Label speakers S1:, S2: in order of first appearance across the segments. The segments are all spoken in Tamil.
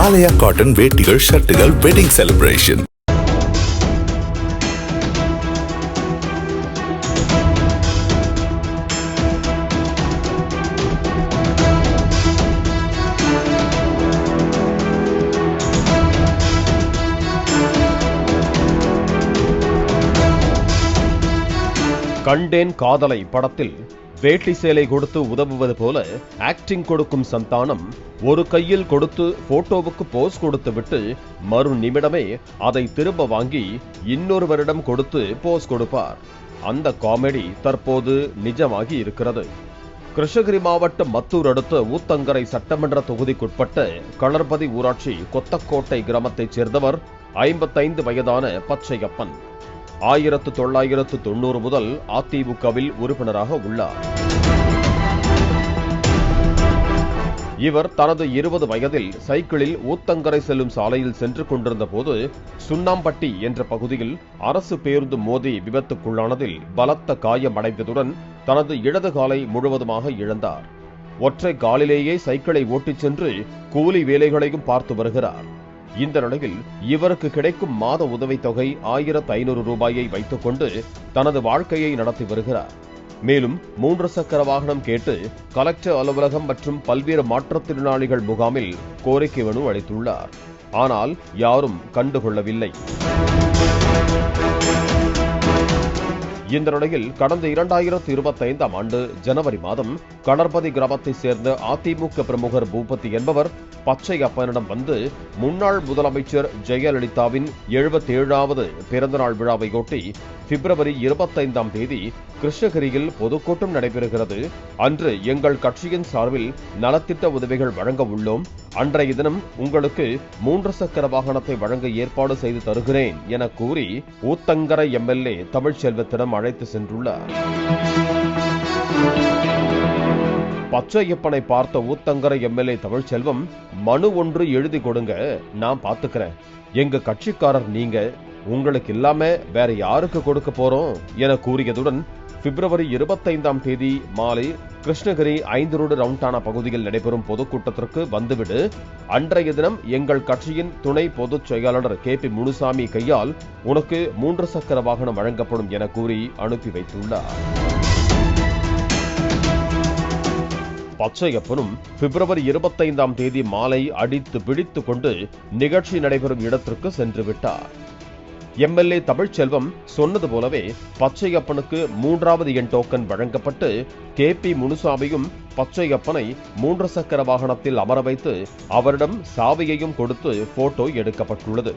S1: ஆலயா காட்டன் வேட்டிகள் ஷர்ட்டுகள் வெட்டிங் செலிப்ரேஷன்.
S2: கண்டேன் காதலை படத்தில் வேட்டி சேலை கொடுத்து உதவுவது போல ஆக்டிங் கொடுக்கும் சந்தானம் ஒரு கையில் கொடுத்து போட்டோவுக்கு போஸ் கொடுத்து விட்டு மறு நிமிடமே அதை திரும்ப வாங்கி இன்னொருவரிடம் கொடுத்து போஸ் கொடுப்பார். அந்த காமெடி தற்போது நிஜமாகி இருக்கிறது. கிருஷ்ணகிரி மாவட்டம் மத்தூர் அடுத்த ஊத்தங்கரை சட்டமன்ற தொகுதிக்குட்பட்ட களர்பதி ஊராட்சி கொத்தக்கோட்டை கிராமத்தைச் சேர்ந்தவர் 55 வயதான பச்சையப்பன். 1990 முதல் அதிமுகவில் உறுப்பினராக உள்ளார். இவர் தனது 20 வயதில் சைக்கிளில் ஊத்தங்கரை செல்லும் சாலையில் சென்று கொண்டிருந்த போது சுண்ணாம்பட்டி என்ற பகுதியில் அரசு பேருந்து மோதி விபத்துக்குள்ளானதில் பலத்த காயமடைந்ததுடன் தனது இடது காலை முழுவதுமாக இழந்தார். ஒற்றை காலிலேயே சைக்கிளை ஓட்டிச் சென்று கூலி வேலைகளையும் பார்த்து வருகிறார். இந்த நிலையில் இவருக்கு கிடைக்கும் மாத உதவித்தொகை 1500 ரூபாயை வைத்துக் கொண்டு தனது வாழ்க்கையை நடத்தி வருகிறார். மேலும் 3 சக்கர வாகனம் கேட்டு கலெக்டர் அலுவலகம் மற்றும் பல்வேறு மாற்றுத்திறனாளிகள் முகாமில் கோரிக்கை மனு அளித்துள்ளார். ஆனால் யாரும் கண்டுகொள்ளவில்லை. இந்த நிலையில் கடந்த 2025ஆம் ஆண்டு ஜனவரி மாதம் களர்பதி கிராமத்தைச் சேர்ந்த அதிமுக பிரமுகர் பூபதி என்பவர் பச்சையப்பனிடம் வந்து முன்னாள் முதலமைச்சர் ஜெயலலிதாவின் 77வது பிறந்தநாள் விழாவையொட்டி பிப்ரவரி 25ஆம் தேதி கிருஷ்ணகிரியில் பொதுக்கூட்டம் நடைபெறுகிறது. அன்று எங்கள் கட்சியின் சார்பில் நலத்திட்ட உதவிகள் வழங்க உள்ளோம். அன்றைய தினம் உங்களுக்கு 3 சக்கர வாகனத்தை வழங்க ஏற்பாடு செய்து தருகிறேன் என கூறி ஊத்தங்கரை எம்எல்ஏ தமிழ்ச்செல்வத்திடம் அழைத்து சென்றுள்ளார். பச்சையப்பனை பார்த்த ஊத்தங்கரை எம்எல்ஏ தமிழ்ச்செல்வம், மனு ஒன்று எழுதி கொடுங்க, நான் பாத்துக்கிறேன். எங்க கட்சிக்காரர் நீங்க, உங்களுக்கு இல்லாம வேற யாருக்கு கொடுக்க போறோம் என கூறியதுடன் பிப்ரவரி 25ஆம் தேதி மாலை கிருஷ்ணகிரி 5 ரோடு ரவுண்டானா பகுதியில் நடைபெறும் பொதுக்கூட்டத்திற்கு வந்துவிடு. அன்றைய தினம் எங்கள் கட்சியின் துணை பொதுச் செயலாளர் KP முனுசாமி கையால் உனக்கு 3 சக்கர வாகனம் வழங்கப்படும் என கூறி அனுப்பி வைத்துள்ளார். பச்சையப்பனும் பிப்ரவரி 25ஆம் தேதி மாலை அடித்து பிடித்துக் கொண்டு நிகழ்ச்சி நடைபெறும் இடத்திற்கு சென்று விட்டார். எம்எல்ஏ தமிழ்ச்செல்வம் சொன்னது போலவே பச்சையப்பனுக்கு 3வது எண் டோக்கன் வழங்கப்பட்டு KP முனுசாமியும் பச்சையப்பனை 3 சக்கர வாகனத்தில் அமர வைத்து அவரிடம் சாவியையும் கொடுத்து போட்டோ எடுக்கப்பட்டுள்ளது.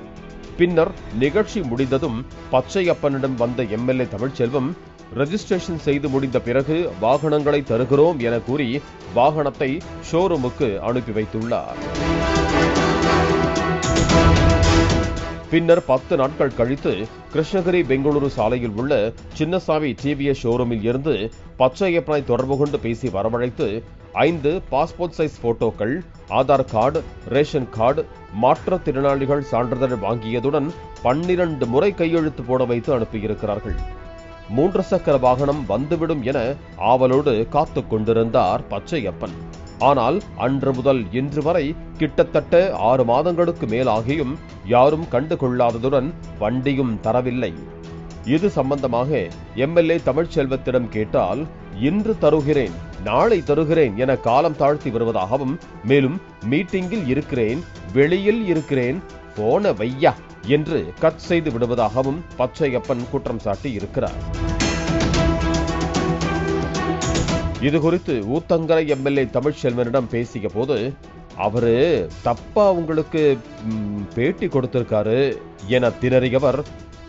S2: பின்னர் நிகழ்ச்சி முடிந்ததும் பச்சையப்பனிடம் வந்த எம்எல்ஏ தமிழ்ச்செல்வம் ரெஜிஸ்ட்ரேஷன் செய்து முடிந்த பிறகு வாகனங்களை தருகிறோம் என கூறி வாகனத்தை ஷோரூமுக்கு அனுப்பி வைத்துள்ளார். பின்னர் 10 நாட்கள் கழித்து கிருஷ்ணகிரி பெங்களூரு சாலையில் உள்ள சின்னசாமி TVS ஷோரூமில் இருந்து பச்சையப்பனை தொடர்பு கொண்டு பேசி வரவழைத்து 5 பாஸ்போர்ட் சைஸ் போட்டோக்கள், ஆதார் கார்டு, ரேஷன் கார்டு, மாற்றுத்திறனாளிகள் சான்றிதழ் வாங்கியதுடன் 12 முறை கையெழுத்து போட வைத்து அனுப்பியிருக்கிறார்கள். 3 சக்கர வாகனம் வந்துவிடும் என ஆவலோடு காத்துக் கொண்டிருந்தார் பச்சையப்பன். ஆனால் அன்று முதல் இன்று வரை கிட்டத்தட்ட 6 மாதங்களுக்கு மேலாகியும் யாரும் கண்டுகொள்ளாததுடன் வண்டியும் தரவில்லை. இது சம்பந்தமாக எம்எல்ஏ தமிழ்ச்செல்வத்திடம் கேட்டால் இன்று தருகிறேன், நாளை தருகிறேன் என காலம் தாழ்த்தி வருவதாகவும், மேலும் மீட்டிங்கில் இருக்கிறேன், வெளியில் இருக்கிறேன், போன வையா என்று கட் செய்து விடுவதாகவும் பச்சையப்பன் குற்றம் சாட்டி இருக்கிறார். இதுகுறித்து ஊத்தங்கரை எம்எல்ஏ தமிழ்ச்செல்வனிடம் பேசிய போது, அவரு தப்பா உங்களுக்கு பேட்டி கொடுத்திருக்காரு என திணறியவர்,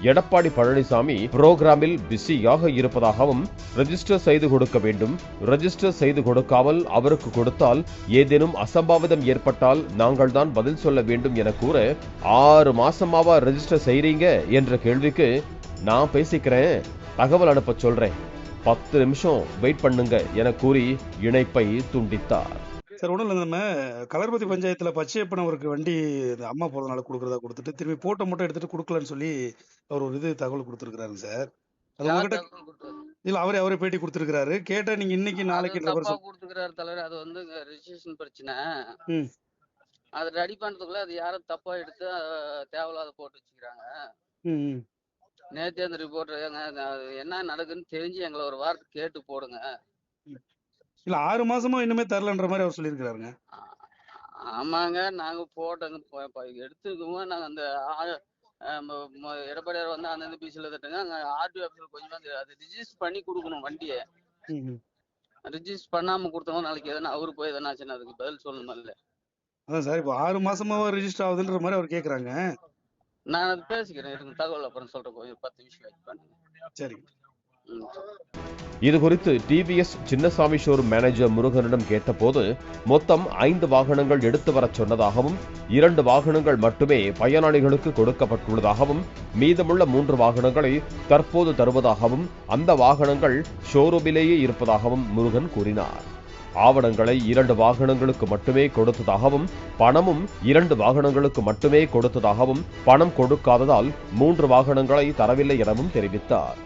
S2: எடப்பாடி பழனிசாமி புரோகிராமில் பிஸியாக இருப்பதாகவும் ரெஜிஸ்டர் செய்து கொடுக்க வேண்டும், ரெஜிஸ்டர் செய்து கொடுக்காமல் அவருக்கு கொடுத்தால் ஏதேனும் அசம்பாவிதம் ஏற்பட்டால் நாங்கள் தான் பதில் சொல்ல வேண்டும் என கூற, 6 மாசமாவா ரெஜிஸ்டர் செய்றீங்க என்ற கேள்விக்கு, நான் பேசிக்கிறேன், தகவல் அனுப்ப சொல்றேன், 10 நிமிஷம் வெயிட் பண்ணுங்க என கூறி இணைப்பை துண்டித்தார்.
S3: சார், ஒன்றும் இல்லை, நம்ம களர்பதி பஞ்சாயத்தில் பச்சையப்பன் அவருக்கு வண்டி அம்மா பிறந்தநாள் கொடுக்குறதா கொடுத்துட்டு திரும்பி போட்டோ மட்டும் எடுத்துட்டு கொடுக்கலன்னு சொல்லி அவர் ஒரு தகவல் கொடுத்துருக்காருங்க சார். அது உங்ககிட்ட இல்ல, அவரே பேட்டி கொடுத்துருக்காரு. கேட்டா நீங்க இன்னைக்கு நாளைக்கு
S4: கொடுத்துருக்காரு தலைவர். அது வந்து ரெஜிஸ்ட்ரேஷன் பிரச்சனை. அதை ரெடி பண்றதுக்குள்ள அது யாரும் தப்பா எடுத்து தேவையில்லாத போட்டு வச்சுக்கிறாங்க.
S3: ம்.
S4: நேத்தே அந்த ரிப்போர்ட்டர் என்ன நடக்குதுன்னு தெரிஞ்சு எங்களை ஒரு வார்த்தை கேட்டு போடுங்க.
S3: இல்ல 6 மாசமா இன்னுமே தரலன்ற மாதிரி அவர் சொல்லியிருக்கிறாருங்க.
S4: ஆமாங்க, நாங்க போட்டோங்க எடுத்துக்குவோம். நாங்க அந்த எடப்பாடியார் வந்து அந்தந்த பீஸ்ல தட்டுங்க, அங்க ஆர்டிஓ ஆஃபீஸில் கொஞ்சம் அது ரிஜிஸ்டர் பண்ணி கொடுக்கணும் வண்டியை. ரிஜிஸ்டர் பண்ணாம கொடுத்தவங்க நாளைக்கு எதனா அவரு போய் எதனா ஆச்சுன்னா அதுக்கு பதில் சொல்லணும் இல்ல.
S3: அதான் சார், இப்போ 6 மாசமாவா ரெஜிஸ்டர் ஆகுதுன்ற மாதிரி அவர் கேக்குறாங்க.
S4: நான் அது பேசிக்கிறேன், இருங்க தகவல் அப்புறம் சொல்றேன். கொஞ்சம் 10 நிமிஷம் வெயிட் பண்ணுங்க.
S3: சரி.
S2: இது குறித்து டிவிஎஸ் சின்னசாமி ஷோரூம் மேனேஜர் முருகனிடம் கேட்டபோது மொத்தம் 5 வாகனங்கள் எடுத்து வரச் சொன்னதாகவும் 2 வாகனங்கள் மட்டுமே பயனாளிகளுக்கு கொடுக்கப்பட்டுள்ளதாகவும் மீதமுள்ள 3 வாகனங்களை தற்போது தருவதாகவும் அந்த வாகனங்கள் ஷோரூமிலேயே இருப்பதாகவும் முருகன் கூறினார். ஆவணங்களை 2 வாகனங்களுக்கு மட்டுமே கொடுத்ததாகவும் பணமும் 2 வாகனங்களுக்கு மட்டுமே கொடுத்ததாகவும் பணம் கொடுக்காததால் 3 வாகனங்களை தரவில்லை எனவும் தெரிவித்தார்.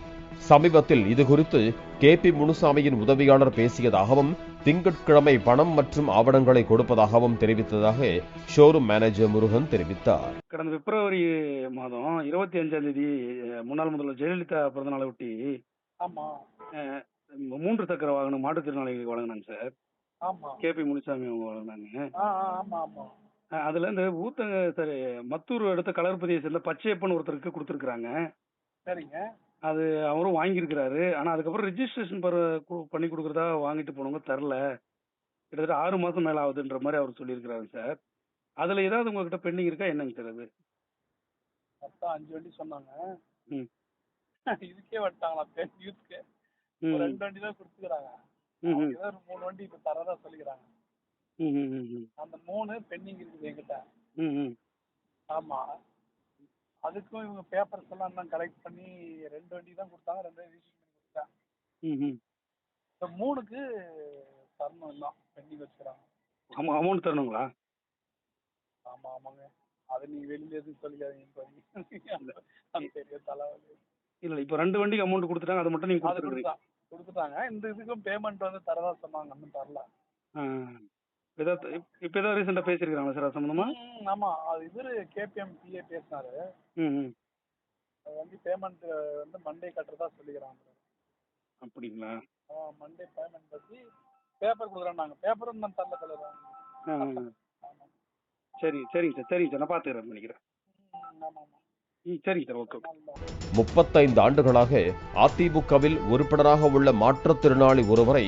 S2: சமீபத்தில் இதுகுறித்து KP முனுசாமியின் உதவியாளர் பேசியதாகவும் திங்கட்கிழமை பணம் மற்றும் ஆவணங்களை கொடுப்பதாகவும் தெரிவித்ததாக ஷோரூம் மேனேஜர் முருகன் தெரிவித்தார்.
S3: கடந்த பிப்ரவரி மாதம் 25ஆம் தேதி முன்னாள் முதல்வர் ஜெயலலிதா பிறந்தநாளை ஒட்டி 3 சக்கர வாகனம் மாற்றுத்திறனாளிகளுக்கு வழங்கினாங்க சார். KP முனுசாமி அவங்க வழங்கினாங்க. அதுல இந்த ஊத்தங்க சார் மத்தூர் அடுத்த கலர்பதியை சேர்ந்த பச்சையப்பன் ஒருத்தருக்கு கொடுத்துருக்காங்க.
S5: சரிங்க.
S3: அது அவரும் வாங்கியிருக்கிறாரு. ஆனா அதுக்கப்புறம் ரிஜிஸ்ட்ரேஷன் பண்ணி கொடுக்கறதா வாங்கிட்டு போனவங்க தரல. கிட்டத்தட்ட 6 மாசம் மேல ஆகுதுன்ற மாதிரி அவர் சொல்லியிருக்கிறாரு சார். அதுல ஏதாவது உங்ககிட்ட பெண்டிங் இருக்கா என்னங்க சார்? அது
S5: மொத்தம் 5 வண்டி சொன்னாங்க.
S3: ம்.
S5: இதுக்கே வந்துட்டாங்களா யூத்துக்கு? 2 வண்டி தான் கொடுத்துக்கிறாங்க. ஏதோ 3 வண்டி இப்ப தரதா சொல்லிக்கிறாங்க. அந்த 3 பெண்டிங் இருக்குது என்கிட்ட. ஆமா, அதுக்கும் இவங்க பேப்பர்ஸ் எல்லாம் கலெக்ட் பண்ணி 2 வண்டி தான் கொடுத்தாங்க. 2 ரிஜிஸ்டர் பண்ணி கொடுத்தேன். இப்போ 3க்கு தரணும் தான் பெண்டிங் வச்சுக்கிறாங்க.
S3: ஆமா, அமௌண்ட் தரணுங்களா?
S5: ஆமாங்க. அது நீங்க வெளியில எதுவும் சொல்லிக்காதீங்க. பெரிய தலைவலி.
S3: இல்ல, இப்ப 2 வண்டிக்கு அமௌண்ட் கொடுத்துட்டாங்க. அது மட்டும் நீங்க
S5: கொடுத்துட்டாங்க. இந்த இதுக்கும் பேமெண்ட் வந்து தரதா சொன்னாங்க. இன்னும் தரல.
S3: இப்ப ஏதாவது ரீசெண்டா பேசிருக்காங்களா சார் அது சம்பந்தமா?
S5: ஆமா, அது இவரு KPM PA பேசினாரு. அது வந்து பேமெண்ட் வந்து மண்டே கட்டுறதா சொல்லிக்கிறாங்க.
S3: அப்படிங்களா?
S5: மண்டே பேமெண்ட் பத்தி பேப்பர் கொடுக்குறாங்க. பேப்பரும் நான் தரல தலைவர்.
S3: சரி சரிங்க சார், நான் பாத்துக்கிறேன் நினைக்கிறேன். சரிங்க சார், ஓகே.
S2: 35 ஆண்டுகளாக அதிமுகவில் உறுப்பினராக உள்ள மாற்றுத்திறனாளி ஒருவரை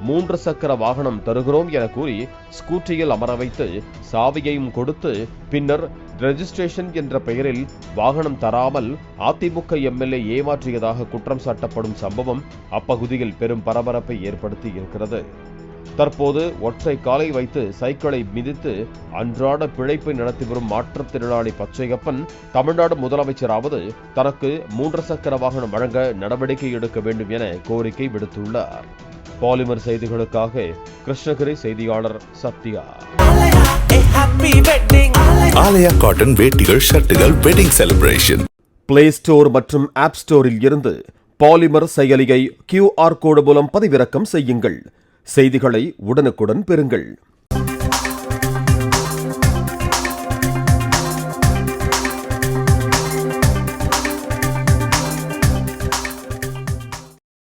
S2: 3 சக்கர வாகனம் தருகிறோம் என கூறி ஸ்கூட்டியில் அமர வைத்து சாவியையும் கொடுத்து பின்னர் ரெஜிஸ்ட்ரேஷன் என்ற பெயரில் வாகனம் தராமல் அதிமுக MLA ஏமாற்றியதாக குற்றம் சாட்டப்படும் சம்பவம் அப்பகுதியில் பெரும் பரபரப்பை ஏற்படுத்தி இருக்கிறது. தற்போது ஒற்றை காலை வைத்து சைக்கிளை மிதித்து அன்றாட பிழைப்பை நடத்தி வரும் மாற்றுத்திறனாளி பச்சையப்பன் தமிழ்நாடு முதலமைச்சராவது தனக்கு 3 சக்கர வாகனம் வழங்க நடவடிக்கை எடுக்க வேண்டும் என கோரிக்கை விடுத்துள்ளார். பாலிமர் செய்திகளுக்காக கிருஷ்ணகிரி செய்தியாளர் சத்யா.
S1: ஆலயா காட்டன் வேட்டிகள் ஷர்ட்டுகள் வெட்டிங் செலிப்ரேஷன்.
S2: பிளே ஸ்டோர் மற்றும் ஆப் ஸ்டோரில் இருந்து பாலிமர் செயலியை QR கோடு மூலம் பதிவிறக்கம் செய்யுங்கள். செய்திகளை உடனுக்குடன் பெறுங்கள்.